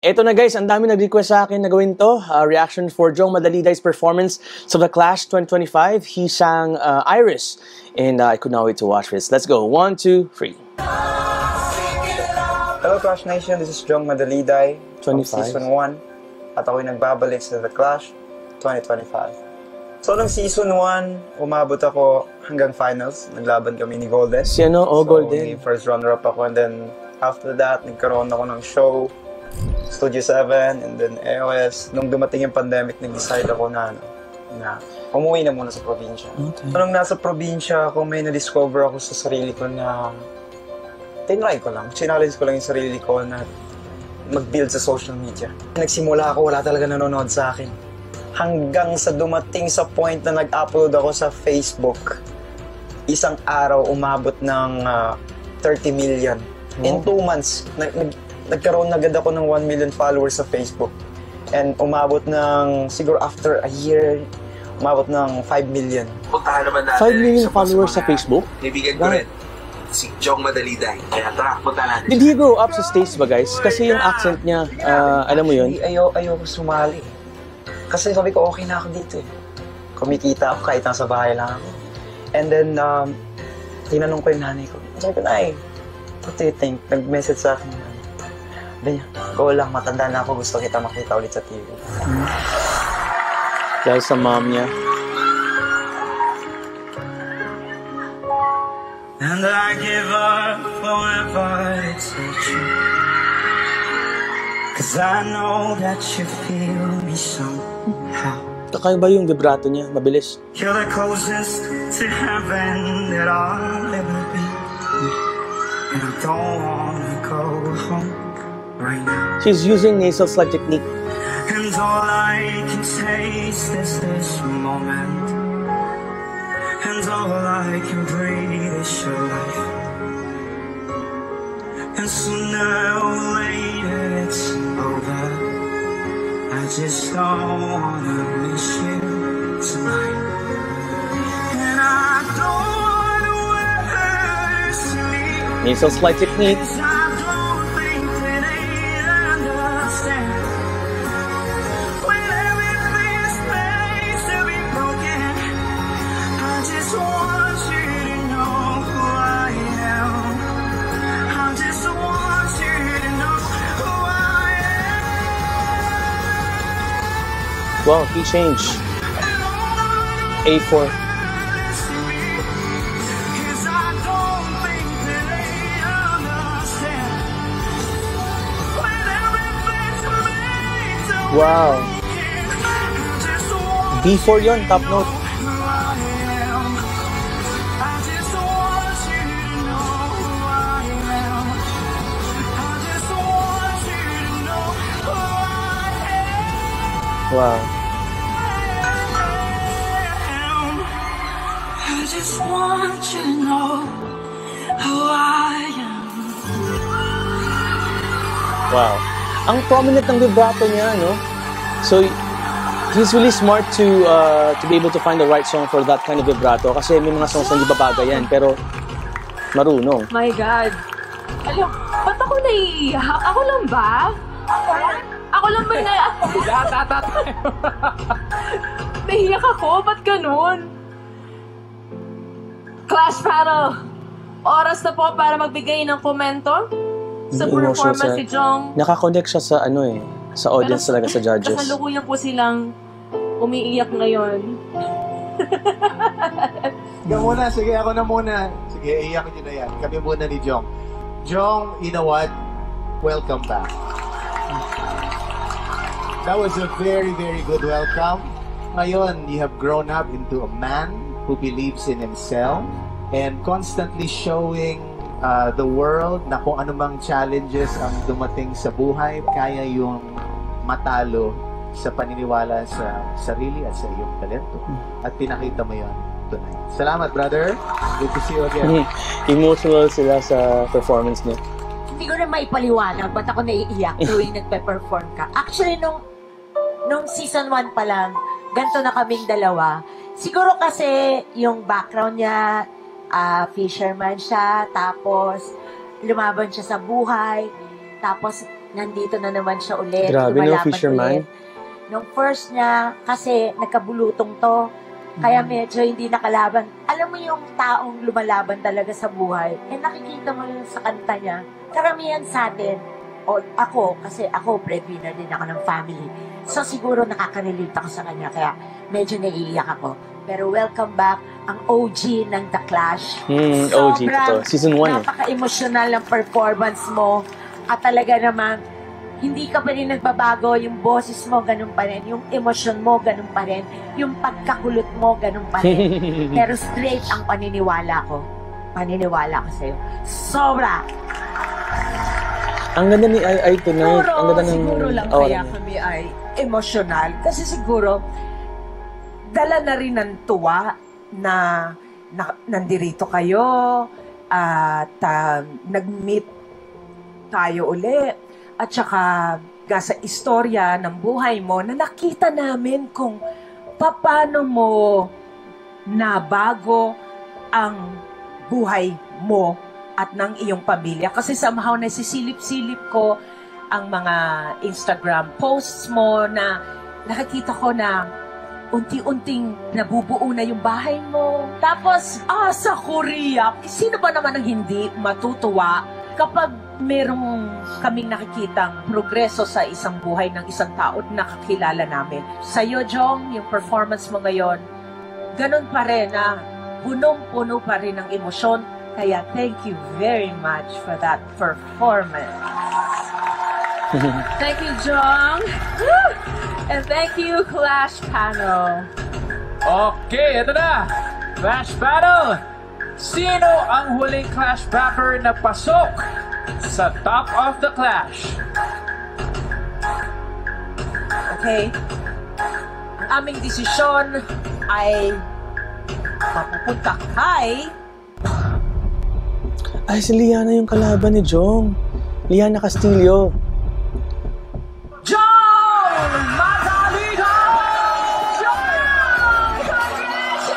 Eto na guys, ang dami nag-request sa akin na gawin to. Reaction for Jong Madaliday's performance sa The Clash 2025. He sang Iris, and I could not wait to watch this. Let's go. 1, 2, 3. Hello Clash Nation, this is Jong Madaliday from 25. Season 1 at ako'y nagbabalik sa The Clash 2025. So nung Season 1, umabot ako hanggang finals. Naglaban kami ni Golden. Si ano? Oh, so, Golden. First runner-up ako, and then after that, nagkaroon ako ng show, Studio 7, and then AOS. Nung dumating yung pandemic, nag-decide ako na umuwi na muna sa probinsya. Okay. So, nung nasa probinsya ako, may na-discover ako sa sarili ko na tinry ko lang. Challenge ko lang yung sarili ko na mag-build sa social media. Nagsimula ako, wala talaga nanonood sa akin. Hanggang sa dumating sa point na nag-upload ako sa Facebook. Isang araw, umabot ng 30 million. In 2 months, nagkaroon agad ako ng 1 million followers sa Facebook. And umabot ng, siguro after a year, umabot ng 5 million. Puntahan naman natin 5 million followers sa Facebook? Kaibigan ko rin, si Jong Madaliday. Kaya tara, puntahan natin. Did he grow up sa States ba guys? Kasi yung accent niya, alam mo yun? Ayoko sumali. Kasi sabi ko, okay na ako dito eh. Kumikita ako kahit nasa bahay lang ako. And then, tinanong ko yung nanay ko. Sabi ko, Nay, what do you think? Nag-message sa akin. Sabi niya, go lang, matanda na ako. Gusto kita makita ulit sa TV. Dahil sa mom niya. And I give up forever, it's true. 'Cause I know that you feel me somehow. Kakaiba yung vibrato niya, mabilis. You're the closest to heaven that I'll ever be. And I don't wanna go home right now. She's using nasal slide technique. And all I can taste is this moment. And all I can breathe is your life. And sooner or later it's over. I just don't wanna miss you tonight. And I don't wanna worse me. Nasal slide technique. I don't think that they understand. When everything's made to be broken, I just want you to know who I am. I just want you to know who I am. Wow, he changed. A4. Wow. B4 yun, top note. Wow. I just want you to know who I am. Wow. Ang prominent ng vibrato niya, no? So, he's really smart to be able to find the right song for that kind of vibrato. Kasi may mga songs na hindi babagay yan, pero marunong. My God. Alam, ba't ako naiiyak? Ako lang ba? Ako lang ba na... Naiiyak ako? Ba't ganun? Clash Panel! Oras na po para magbigay ng komento sa performance si Jong. Nakakonect siya sa ano eh, sa audience talaga, sa judges. Kasalukuyan po silang umiiyak ngayon. Ikaw muna, sige, ako na muna. Sige, iiyak nyo na yan. Kami muna ni Jong. Jong, you know what? Welcome back. That was a very, very good welcome. Ngayon, you have grown up into a man who believes in himself and constantly showing the world na kung anumang challenges ang dumating sa buhay, kaya yung matalo sa paniniwala sa sarili at sa iyong talento. At pinakita mo yun tonight. Salamat, brother. Good to see you again. Emotional sila sa performance niya. Hindi ko na maipaliwanag ba't ako naiiyak tuwing nagpe-perform ka. Actually, nung season 1 pa lang, ganito na kaming dalawa. Siguro kasi yung background niya, fisherman siya, tapos lumaban siya sa buhay. Tapos, nandito na naman siya ulit. Grabe, no, lumalaban fisherman. ulit. Nung first niya, kasi nagkabulutong to, kaya medyo hindi nakalaban. Alam mo yung taong lumalaban talaga sa buhay, nakikita mo yun sa kanta niya. Karamihan sa atin, o ako, kasi ako, breadwinner din ako ng family. So siguro nakaka-relate ako sa kanya, kaya medyo naiiyak ako. Pero welcome back, ang OG ng The Clash. OG to. Season 1 napaka-emotional ng performance mo. At talaga naman, hindi ka pa rin nagbabago, yung boses mo, ganun pa rin. Yung emosyon mo, ganun pa rin. Yung pagkakulot mo, ganun pa rin. Pero straight ang paniniwala ko. Paniniwala ko sa'yo. Sobra! Ang ganda ni Ai tonight. Ang ganda ng... Siguro lang kaya kami ay emotional. Kasi siguro, dala na rin ng tuwa na nandirito kayo at nag-meet tayo uli. At saka sa istorya ng buhay mo na nakita namin kung paano mo nabago ang buhay mo at ng iyong pamilya. Kasi somehow nasisilip-silip ko ang mga Instagram posts mo na nakikita ko na unti-unting nabubuo na yung bahay mo. Tapos, sa Korea, sino ba naman ang hindi matutuwa kapag merong kaming nakikitang progreso sa isang buhay ng isang tao na nakakilala namin. Sa'yo, Jong, yung performance mo ngayon, ganun pa rin na punong-puno pa rin ng emosyon. Kaya thank you very much for that performance. Thank you, Jong. And thank you, Clash Panel. Okay, ito na! Clash Battle! Sino ang huling Clash backer na pasok sa Top of the Clash? Okay? Ang aming desisyon ay mapupunta kay Ay, si Liana yung kalaban ni Jong. Liana Castillo. Jong Madalida!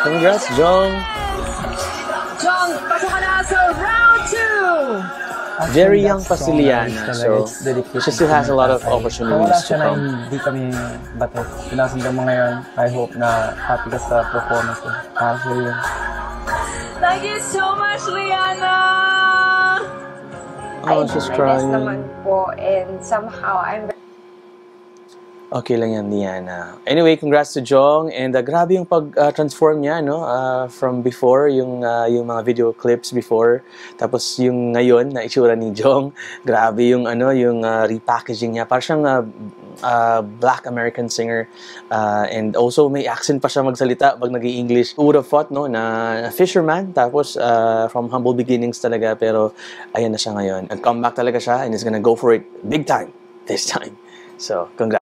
Congrats, Jong. Jong, pasok ka na sa round 2! Very young pa si Liana, so she still has a lot of opportunities Wala to siya na come. hindi kami bato. Pinasundan mo ngayon. I hope na happy ka sa performance ko. Kasi yun. Thank you so much, Liana. Oh, she's crying. naman po, and somehow I'm Okay lang yan, Liana. Anyway, congrats to Jong. And grabe yung pag-transform niya, no? From before, yung mga video clips before. Tapos yung ngayon, na itsura ni Jong. Grabe yung, yung repackaging niya. Parang siyang Black American singer. And also, may accent pa siya magsalita pag nag-i-English. Who would have thought, no? Na fisherman. Tapos, from humble beginnings talaga. Pero, ayan na siya ngayon. Nag-comeback talaga siya. And he's gonna go for it big time this time. So, congrats.